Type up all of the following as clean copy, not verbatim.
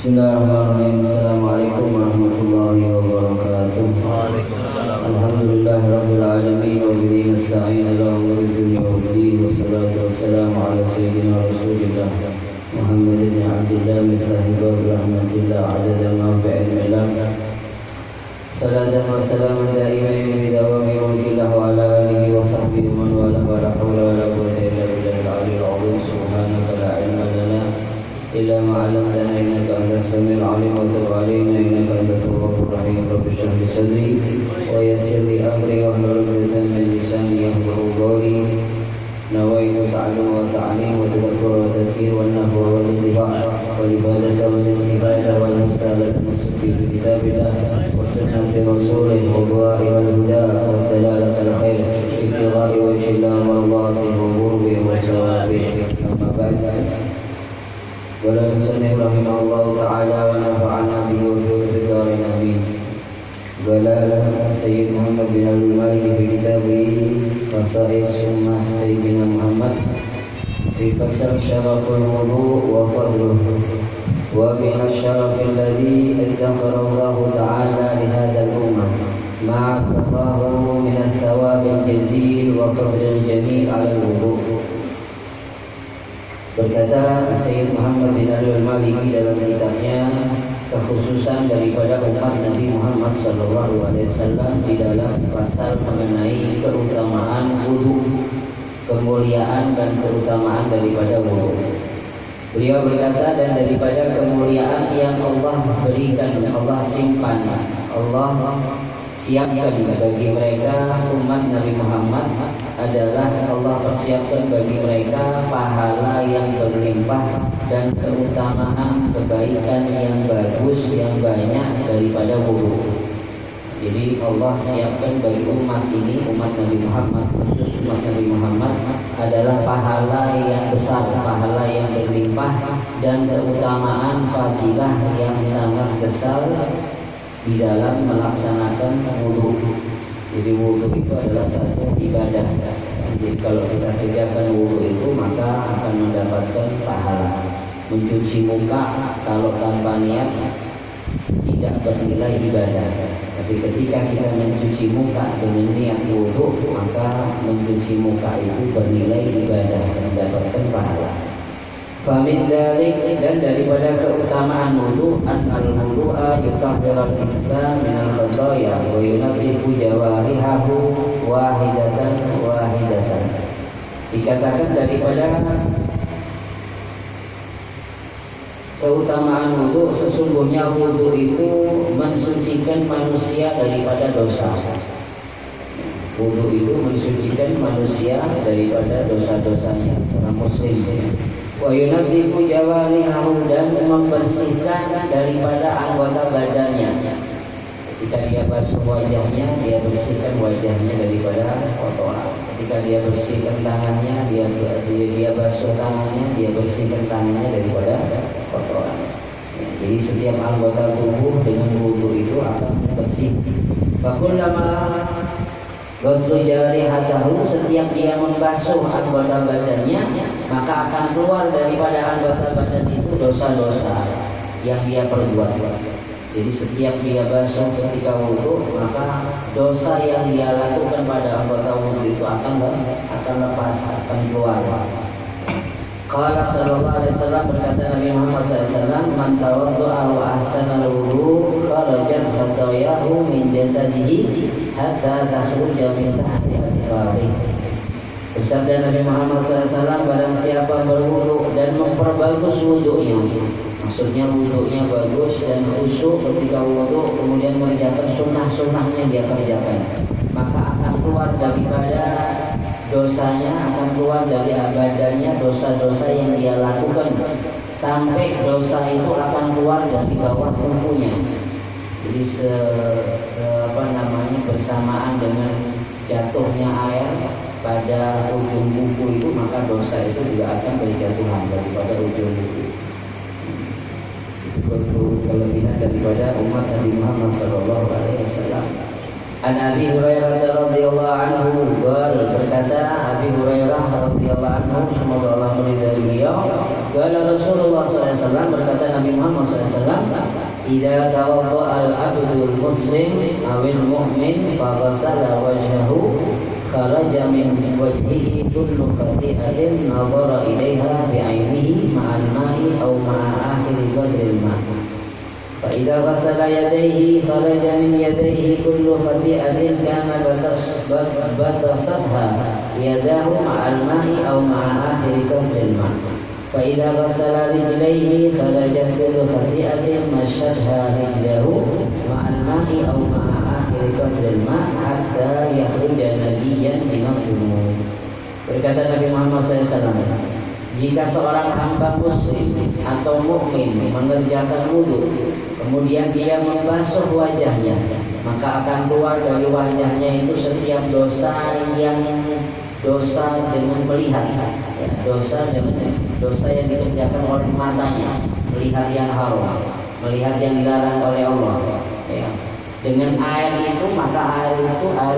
Bismillahirrahmanirrahim. Assalamualaikum warahmatullahi wabarakatuh. Waalaikumsalam. Alhamdulillahirabbil alamin wa bihi nasta'in ala umuri dunya waddin. Wassalatu wassalamu ala sayyidina Rasulillah Muhammadin bin Abdillah miftah bab rahmatillah adada ma fi ilmillah. Salatan wa salaman daiman bi dawami mulkillah wa ala alihi wa sahbihi wa man wala wa la hawla wa la quwwata illa billahil aliyyil azim. Subhanaka la ilma lana illa ma 'allamtana innaka antas samiul 'alim wa tub 'alaina innaka antat tawwabur rahim. Rabbi shrah li sadri wa yassir li amri wahlul 'uqdatam min lisani yafqahu qawli. Nawaitu ta'allum wa ta'lim wa tadhakkur wa tadhkir wa nahwa wa ittiba' wa ibadata wa istighfar wa nastaghfir nasuti bi kitabillah wa sunnati rasulih wa du'a'i wal huda wa dalalat al khair ibtigha'i wa shillah wa radati wa qurbi wa sawabi. Amma ba'd. Wala musannif rahimahullahu ta'ala wa nafa'ana bihi wa bihi darin amin. Wala Sayyid Muhammad bin Abdul Malik fi kitabihi Fasaid Sunnah Sayyidina Muhammad fi fasal syaraful wudu wa fadluhu wa min asy-syarafil ladzi adzakhara Allah ta'ala li hadzal ummah ma'a tadahu min ats-tsawabil jazil wa fadlil jamil 'ala al-wudu. Berkata Sayyid Muhammad bin Abdul Malik dalam kitabnya kekhususan daripada umat Nabi Muhammad SAW di dalam pasal mengenai keutamaan wudu, kemuliaan dan keutamaan daripada wudu. Beliau berkata, dan daripada kemuliaan yang Allah berikan, Allah simpan, Allah siapkan bagi mereka umat Nabi Muhammad adalah Allah persiapkan bagi mereka pahala yang berlimpah dan keutamaan kebaikan yang bagus yang banyak daripada wudu. Jadi Allah siapkan bagi umat ini, umat Nabi Muhammad, khusus umat Nabi Muhammad adalah pahala yang besar, pahala yang berlimpah dan keutamaan fadilah yang sangat besar di dalam melaksanakan wudu. Jadi wudu itu adalah satu ibadah. Jadi kalau kita kerjakan wudu itu maka akan mendapatkan pahala. Mencuci muka kalau tanpa niat tidak bernilai ibadah. Tapi ketika kita mencuci muka dengan niat wudu maka mencuci muka itu bernilai ibadah dan mendapatkan pahala. Famin dalik, dan daripada keutamaan wudu an-al wudu'a yutahhirul insan minal khataaya wa yunazzifu jawarihahu wahidatan wahidatan. Dikatakan daripada keutamaan wudu, sesungguhnya wudu itu mensucikan manusia daripada dosa. Wudu itu mensucikan manusia daripada dosa-dosanya, orang muslim. Wa yunazzifu jawarihahu, dan membersihkan daripada anggota badannya. Ketika dia basuh wajahnya, dia bersihkan wajahnya daripada kotoran. Ketika dia bersihkan tangannya, dia basuh tangannya, dia bersihkan tangannya daripada kotoran. Jadi setiap anggota tubuh dengan wudu itu akan bersih. Fakullama ghuslu jarihatahu, setiap dia membasuh anggota badannya, maka akan keluar daripada anggota badan itu dosa-dosa yang dia perbuat. Jadi setiap dia basuh ketika wudu, maka dosa yang dia lakukan pada anggota wudu itu akan lepas, akan keluar. Qala sallallahu alaihi wasallam, berkata Nabi Muhammad SAW, man tawadda'a wa ahsana al-wudu kharajat khatayahu min jasadihi hatta takhruja min tahti adfarihi. Bersabda Nabi Muhammad SAW, barang siapa berwudu dan memperbagus wudunya, maksudnya wudunya bagus dan khusyuk ketika wudu, kemudian mengerjakan sunnah-sunnahnya dia kerjakan, maka akan keluar daripada dosanya, akan keluar dari badannya dosa-dosa yang dia lakukan, sampai dosa itu akan keluar dari bawah kukunya. Jadi bersamaan dengan jatuhnya air pada ujung kuku itu, maka dosa itu juga akan berjatuhan daripada ujung kuku. Itu kelebihan daripada umat Nabi Muhammad SAW. An Abi Hurairah radhiyallahu anhu, berkata Abi Hurairah radhiyallahu anhu, semoga Allah meridai beliau, qala Rasulullah SAW, berkata Nabi Muhammad SAW, idza tawadda'a al-'abdul muslim awil mu'min fa ghasala wajhahu kharaja min wajhihi kullu khati'atin nadhara ilaiha bi'ainihi ma'al ma'i aw ma'a akhiri qadril ma'. Fa idza ghasala yadayhi kharaja min yadayhi kullu khati'atin kana batasatha yadahu ma'al ma'i aw ma'a akhiri qadril ma'. Fa idza ghasala rijlaihi kharajat kullu khati'atin mashatha rijlahu ma'al ma'i aw ma'a akhiri qadril ma' hatta yakhruja nadiyan minal dhunub. Berkata Nabi Muhammad SAW, jika seorang hamba muslim atau mukmin mengerjakan wudu, kemudian dia membasuh wajahnya, maka akan keluar dari wajahnya itu setiap dosa dengan melihat, ya, dosa yang dikerjakan oleh matanya, melihat yang haram, melihat yang dilarang oleh Allah, ya. Dengan air itu, maka air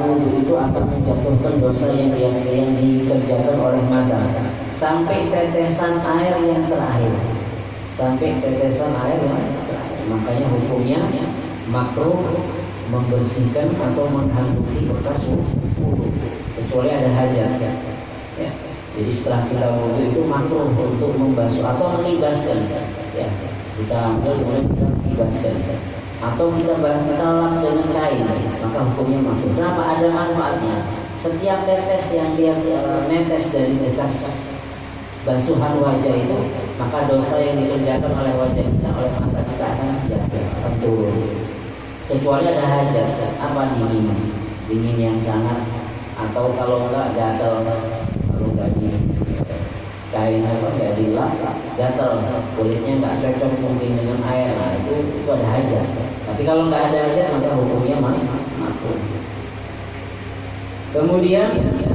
wudu itu akan menjatuhkan dosa yang dikerjakan oleh mata sampai tetesan air yang terakhir, makanya hukumnya makruh membersihkan atau menghanduki bekas wudu kecuali ada hajat, ya. Jadi setelah kita wudu itu makruh untuk membasuh atau melibaskan, ya. Kita ambil kemudian kita libaskan atau kita lap dengan kain, maka hukumnya makruh. Kenapa? Ada manfaatnya. Setiap tetes yang dia netes dari bekas basuhan wajah itu, maka dosa yang dikerjakan oleh wajah kita, oleh mata kita akan turun. Kecuali ada hajat, apa dingin yang sangat, atau kalau enggak gatal, kalau enggak di kain enggak dilap, gatal, kulitnya enggak cocok mungkin dengan air, nah itu ada hajat. Tapi kalau enggak ada hajat, maka hukumnya makruh. Kemudian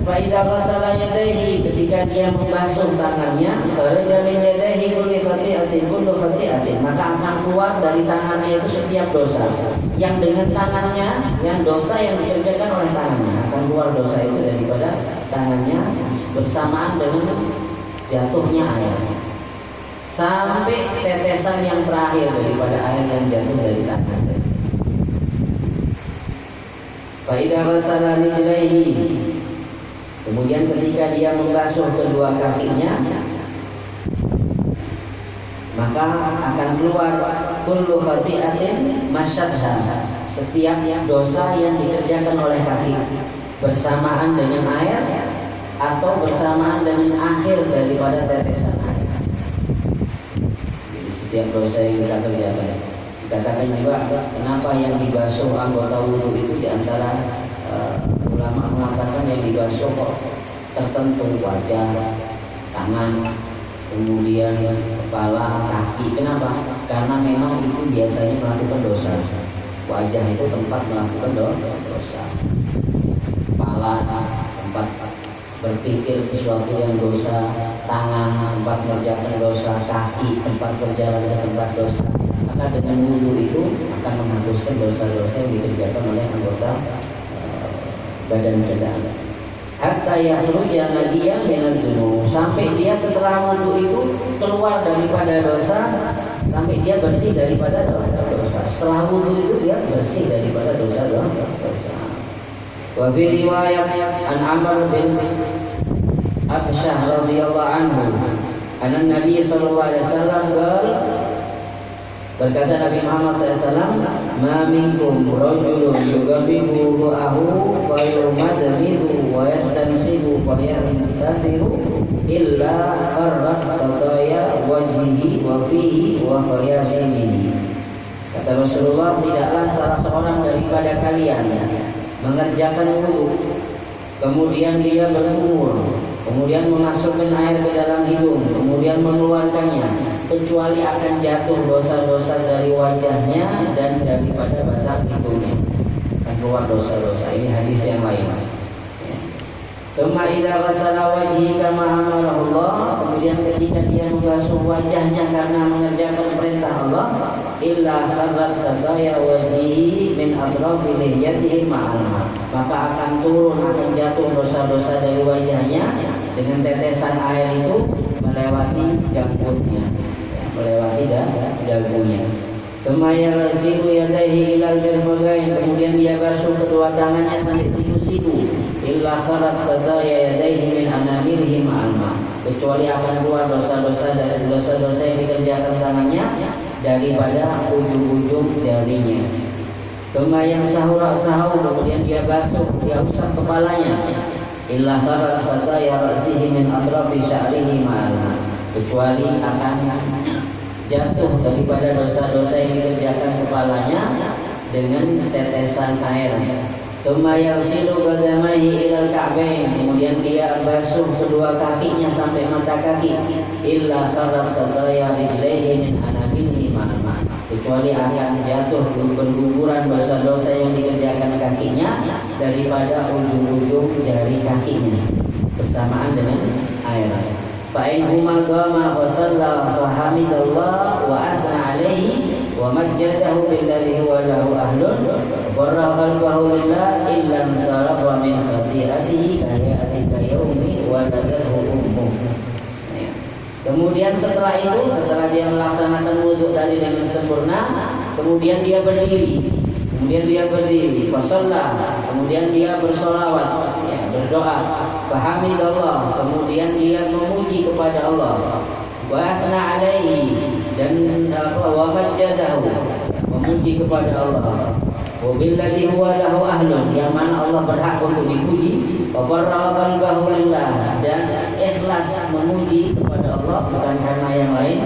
fa idza ghasala yadayhi, ketika dia membasuh tangannya, kharaja min yadayhi kullu khati'atin, maka akan keluar dari tangannya itu setiap dosa yang dengan tangannya, yang dosa yang dikerjakan oleh tangannya, akan keluar dosa itu daripada tangannya bersamaan dengan jatuhnya air sampai tetesan yang terakhir daripada air yang jatuh dari tangan. Fa idza ghasala rijlaihi, kemudian ketika dia membasuh kedua kakinya, maka akan keluar kullu khati'atin masyadha, setiap dosa yang dikerjakan oleh kaki bersamaan dengan air atau bersamaan dengan akhir daripada tetesan air. Jadi setiap dosa yang kita kerjakan. Dikatakan juga kenapa yang dibasuh anggota wudu itu diantara ulama mengatakan yang dibasuh kok tertentu wajah, tangan, kemudian kepala, kaki. Kenapa? Karena memang itu biasanya melakukan dosa. Wajah itu tempat melakukan dosa. Kepala tempat berpikir sesuatu yang dosa, tangan tempat mengerjakan dosa, kaki tempat berjalan ke tempat dosa. Maka dengan wudu itu akan menghapuskan dosa-dosa yang dikerjakan oleh anggota badan kita. Hatta yakhruja nadiyan minal dhunub, sampai dia setelah wudu itu keluar daripada dosa, sampai dia bersih daripada dosa. Setelah wudu itu dia bersih daripada dosa-dosa. Wa fi riwayat an Amr bin Absyah radhiyallahu anhu, anna Nabi sallallahu alaihi wasallam berkata Nabi Muhammad SAW, ma minkum rajulun yugabibu ru'ahu fa yumadmidu wa yastansibu fa yantasiru illa kharrat qataya wajhihi wa fihi wa khayashimihi. Kata Rasulullah, tidaklah salah seorang daripada kalian mengerjakan wudu, kemudian dia berkumur, kemudian memasukkan air ke dalam hidung, kemudian mengeluarkannya, kecuali akan jatuh dosa-dosa dari wajahnya dan daripada batang hidungnya, akan keluar dosa-dosa. Ini hadis yang lain. Tsumma idza ghasala wajhi kama amarahullah, kemudian ketika dia membasuh wajahnya karena mengerjakan perintah Allah, illa kharrat qataya wajhihi min atrafi lihyatihi ma'al, maka akan turun, akan jatuh dosa-dosa dari wajahnya dengan tetesan air itu melewati janggutnya, melewati dagunya. Kemudian siku yadaihi ilal mirfaqain, kemudian dia basuh kedua tangannya sampai siku-siku. Illa kharat khataya yadaihi min anamilihi ma'alma, kecuali akan keluar dosa-dosa yang dikerjakan tangannya daripada ujung-ujung jarinya. Kemudian sahur, kemudian dia basuh, dia usap kepalanya. Illa kharat khataya ra'sihi min atrafi sya'rihi ma'alma, kecuali akan jatuh daripada dosa-dosa yang dikerjakan kepalanya dengan tetesan air. Kemudian silu qadamaihi ilal ka'bain, kemudian dia basuh kedua kakinya sampai mata kaki. Illa kharat khataya rijlaihi min anamilihi ma'alma, kecuali akan jatuh berguguran dosa-dosa yang dikerjakan kakinya daripada ujung-ujung jari kakinya bersamaan dengan air. Fa'in huma qama fasalla fahamidallah wa asna alaihi wa majjadahu billadhi huwa lahu ahlun warra qalbahu lillah illa sarafa min khati'atihi kahiyati kayawmi waladathu ummuh. Kemudian setelah itu, setelah dia melaksanakan wudhu tadi dengan sempurna, kemudian dia berdiri, fasalla, kemudian dia bersolawat, berdoa, fahamidallah, kemudian dia memuji kepada Allah, wa athna alaihi, dan wa majjadahu, memuji kepada Allah, wa billadhi huwa lahu ahlun, yang mana Allah berhak untuk dipuji, wa farra'a qalbahu lillah, dan ikhlas memuji kepada Allah bukan karena yang lain,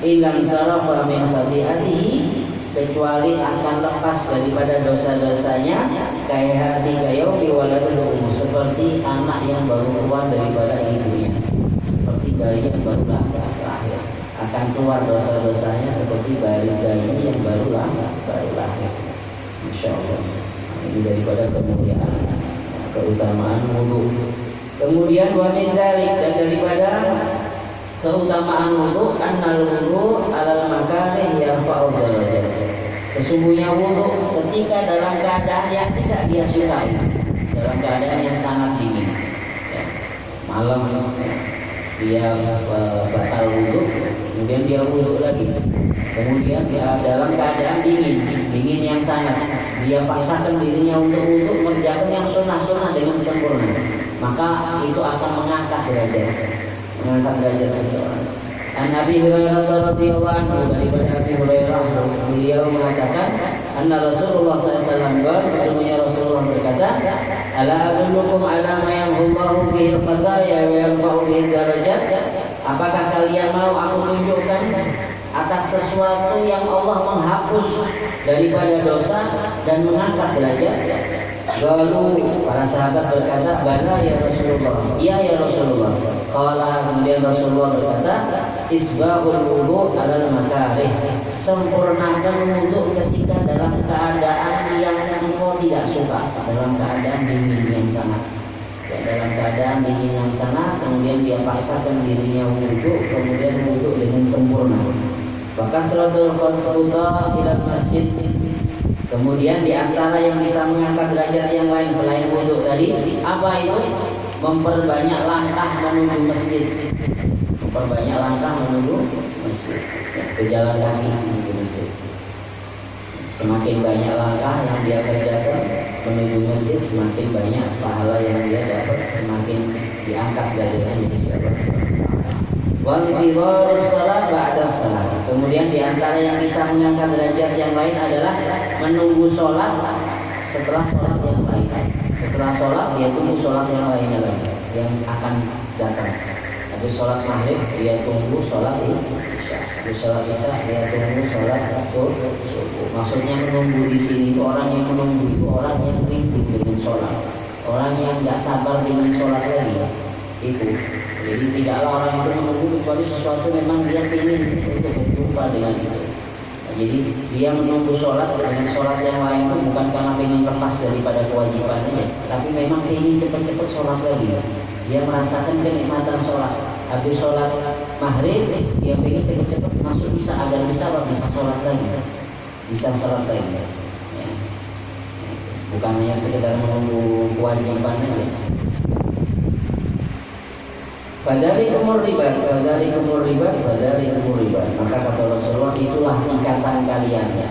ilang sarafa min khati'atihi, kecuali akan lepas daripada dosa-dosanya, kayak hati kayaumi waladul, seperti anak yang baru keluar daripada ibunya, seperti bayi yang baru lahir, akan keluar dosa-dosanya seperti bayi yang baru lahir. Masya Allah. Ini daripada kemuliaan, keutamaan wudu. Kemudian wa min dzalik, dan daripada keutamaan wudu, annal wudu alal makarih yarfa'u darajat. Sesungguhnya wudu ketika dalam keadaan yang tidak dia sukai, dalam keadaan yang sangat dingin, malam dia batal wudu, kemudian dia wudu lagi, kemudian dia dalam keadaan dingin yang sangat, dia paksakan dirinya untuk wudu, mengerjakan yang sunnah-sunnah dengan sempurna, maka itu akan mengangkat derajat seseorang. An Abi Hurairah radhiyallahu anhu, daripada Abi Hurairah, beliau mengatakan, anna Rasulullah sallallahu alaihi wasallam, sesungguhnya Rasulullah berkata, ala adullukum ala ma yamhullahu bihi al-qadaya wa yarfa'u bihi darajat, apakah kalian mau aku tunjukkan atas sesuatu yang Allah menghapus daripada dosa dan mengangkat derajat? Lalu para sahabat berkata, bala ya Rasulullah, iya ya Rasulullah. Qala, kemudian Rasulullah berkata, isbahul wudu alal makarih, sempurnakan wudu ketika dalam keadaan yang engkau tidak suka, dalam keadaan dingin yang sangat, dalam keadaan dingin yang sangat, kemudian dia paksakan dirinya wudu, kemudian wudu dengan sempurna. Maka salatul khutuba ila masjid, kemudian di antara yang bisa mengangkat derajat yang lain selain wudu tadi, apa itu? Memperbanyak langkah menuju masjid, memperbanyak langkah menuju masjid, berjalan kaki menuju masjid. Semakin banyak langkah yang dia kerjakan menuju masjid, semakin banyak pahala yang dia dapat, semakin diangkat derajatnya di sisi Allah. Wal fidharus salat ba'da salat, kemudian di antara yang bisa mengangkat derajat yang lain adalah menunggu sholat setelah sholat yang lain. Setelah sholat dia tunggu sholat yang lainnya lagi yang akan datang. Habis sholat maghrib dia tunggu sholat isya. Habis sholat isya dia tunggu sholat subuh. Maksudnya menunggu di sini itu, orang yang menunggu itu orang yang rindu dengan sholat, orang yang tidak sabar dengan sholat lagi itu. Jadi tidaklah orang itu menunggu kecuali sesuatu memang dia ingin untuk berjumpa dengan itu. Jadi dia menunggu sholat dengan sholat yang lain itu bukan karena ingin lepas daripada kewajibannya, tapi memang ingin cepat-cepat sholat lagi. Dia merasakan kenikmatan sholat. Habis sholat maghrib dia ingin cepat-cepat masuk isya agar bisa sholat lagi, bisa sholat lagi. Ya. Bukan hanya sekedar menunggu kewajibannya. Fadzalikumur ribat, fadzalikumur ribat, fadzalikumur ribat. Maka kata Rasulullah, itulah ikatan kalian ya.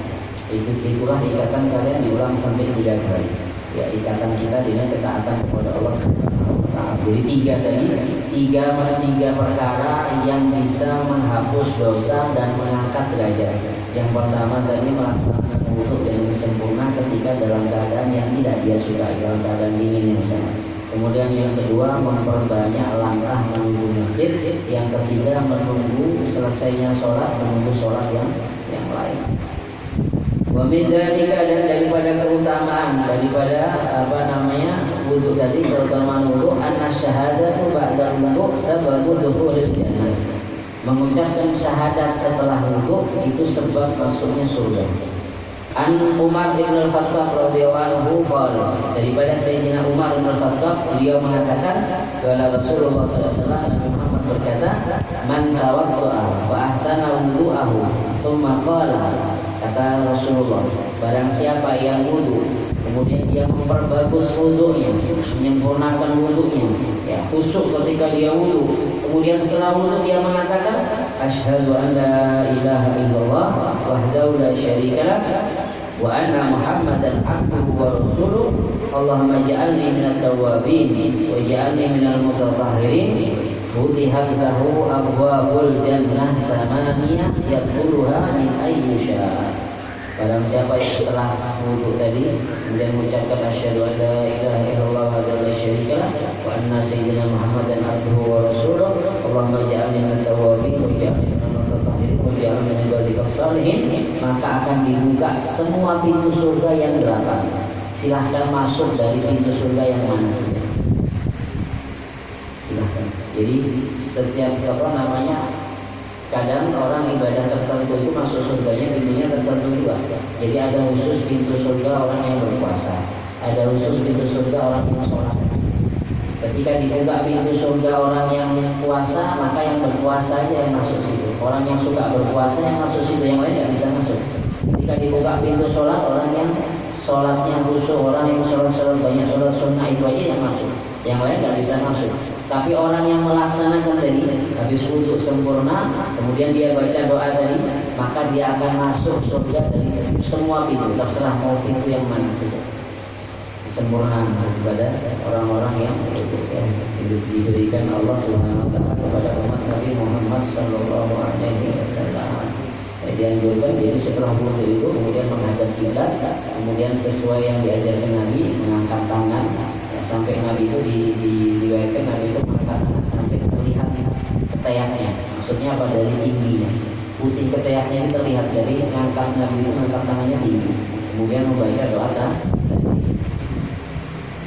Itulah ikatan kalian, diulang sampai 3 kali. Ya, ikatan kita dengan ketaatan kepada Allah Subhanahu wa taala. Jadi 3 perkara yang bisa menghapus dosa dan mengangkat derajat. Yang pertama tadi melaksanakan wudu dengan sempurna ketika dalam keadaan yang tidak dia sukai, dalam keadaan dingin yang sama. Kemudian yang kedua memperbanyak langkah menuju masjid. Yang ketiga menunggu selesainya sholat, menunggu sholat yang lain. Wa min dzalika, dan daripada keutamaan daripada wudu tadi, terutama wudu, anna syahadatu ba'da wudu sababu dukhulil jannah. Mengucapkan syahadat setelah wudu itu sebab masuknya surga. An Umar bin Al-Khattab radhiyallahu anhu, daripada Sayyidina Umar bin Al-Khattab, beliau mengatakan, qala Rasulullah sallallahu alaihi wasallam, Muhammad berkata, man tawadda'a wa ahsana wudu'ahu thumma qala, kata Rasulullah, barang siapa yang wudu kemudian dia memperbagus wudunya, menyempurnakan wudunya, ya, khusyuk ketika dia wudu, kemudian setelah wudu dia mengatakan asyhadu an la ilaha illallah wahdahu la syarika lah wa anna Muhammadan abduhu wa rasuluh, Allahumma ja'alni minat tawwabin wa ja'alni minal mutatahhirin, futihat lahu abwabul jannah thamaniyah yadkhuluha min ayyi syaa. Barang siapa yang setelah wudu tadi kemudian mengucapkan asyhadu an la ilaha illallah wa la syarika lah wa anna sayyidina Muhammadan abduhu wa rasuluh, Allahumma ja'alni minat tawwabin wa ja'alni minal mutatahhirin wa ja'alni min ibadikas shalihin, maka akan dibuka semua pintu surga yang 8. Silahkan masuk dari pintu surga yang mana saja. Silahkan. Jadi setiap kadang orang ibadah tertentu itu masuk surganya pintunya tertentu juga. Jadi ada khusus pintu surga orang yang berpuasa, ada khusus pintu surga orang yang sholat. Ketika dibuka pintu surga orang yang puasa, maka yang berpuasa aja yang masuk situ. Orang yang suka berpuasa yang masuk situ, yang lain tidak bisa masuk. Ketika dibuka pintu sholat, orang yang sholatnya khusyuk, orang yang sholat banyak sholat sunnah, itu aja yang masuk. Yang lain tidak bisa masuk. Tapi orang yang melaksanakan tadi, habis wudu sempurna, kemudian dia baca doa tadi, maka dia akan masuk surga dari semua pintu, terserah mau pintu yang mana saja. Sempurna kepada orang-orang yang diberikan Allah Subhanahu wa taala kepada umat Nabi Muhammad sallallahu alaihi wasallam. Dianjurkan jadi setelah wudu itu kemudian menghadap kiblat, kemudian sesuai yang diajarkan Nabi mengangkat tangan. Sampai Nabi itu diriwayatkan Nabi itu mengangkat tangan sampai terlihat ketayaknya. Maksudnya apa? Dari tingginya. Putih ketayaknya itu terlihat dari mengangkat Nabi itu mengangkat tangannya tinggi. Kemudian membaca doa tadi.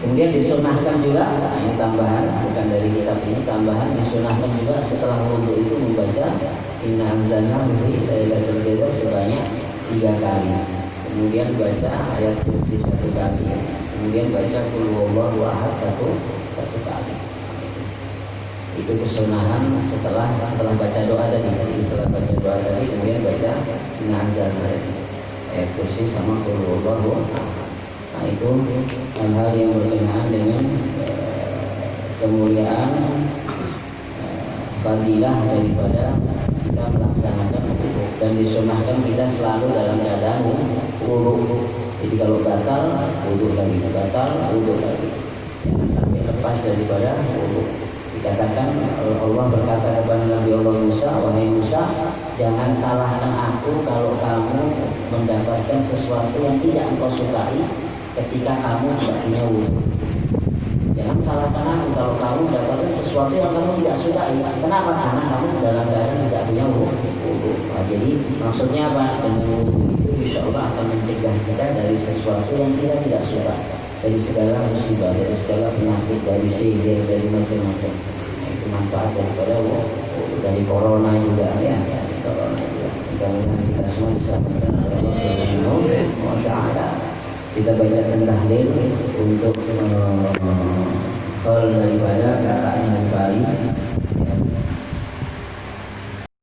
Kemudian disunahkan juga, ini tambahan bukan dari kitab ini, tambahan disunahkan juga setelah wudu itu membaca Inna anzalnahu fi lailatul qadar sebanyak 3 kali. Kemudian baca ayat kursi 1 kali. Kemudian baca qul huwallahu ahad 1 kali. Itu kesunahan setelah baca doa tadi. Jadi setelah baca doa tadi kemudian baca Inna anzalnahu ayat kursi sama qul huwallahu ahad. Nah, itu hal-hal yang berkenaan dengan kemuliaan fadilah daripada kita melaksanakan wudu, dan disunahkan kita selalu dalam keadaan wudu. Jadi kalau batal wudu lagi, batal wudu lagi, jangan sampai lepas daripada wudu. Dikatakan Allah berkata kepada Nabi Allah Musa, wahai Musa, jangan salahkan aku kalau kamu mendapatkan sesuatu yang tidak engkau sukai ketika kamu tidak punya wudu. Jangan salahkan aku kalau kamu mendapatkan sesuatu yang kamu tidak sukai. Kenapa? Karena kamu dalam keadaan tidak punya wudu. Nah, jadi maksudnya apa? Dengan wudu itu insya Allah akan mencegah kita dari sesuatu yang kita tidak suka, dari segala musibah, dari segala penyakit, dari sihir, dari macam-macam. Nah, itu manfaat daripada wudu. Dari corona juga ya, corona juga. Mudah-mudahan kita semua bisa mengenal Allah Subhanahu wa taala. Kita bacakan tahlil untuk hal daripada kakaknya Bukhari.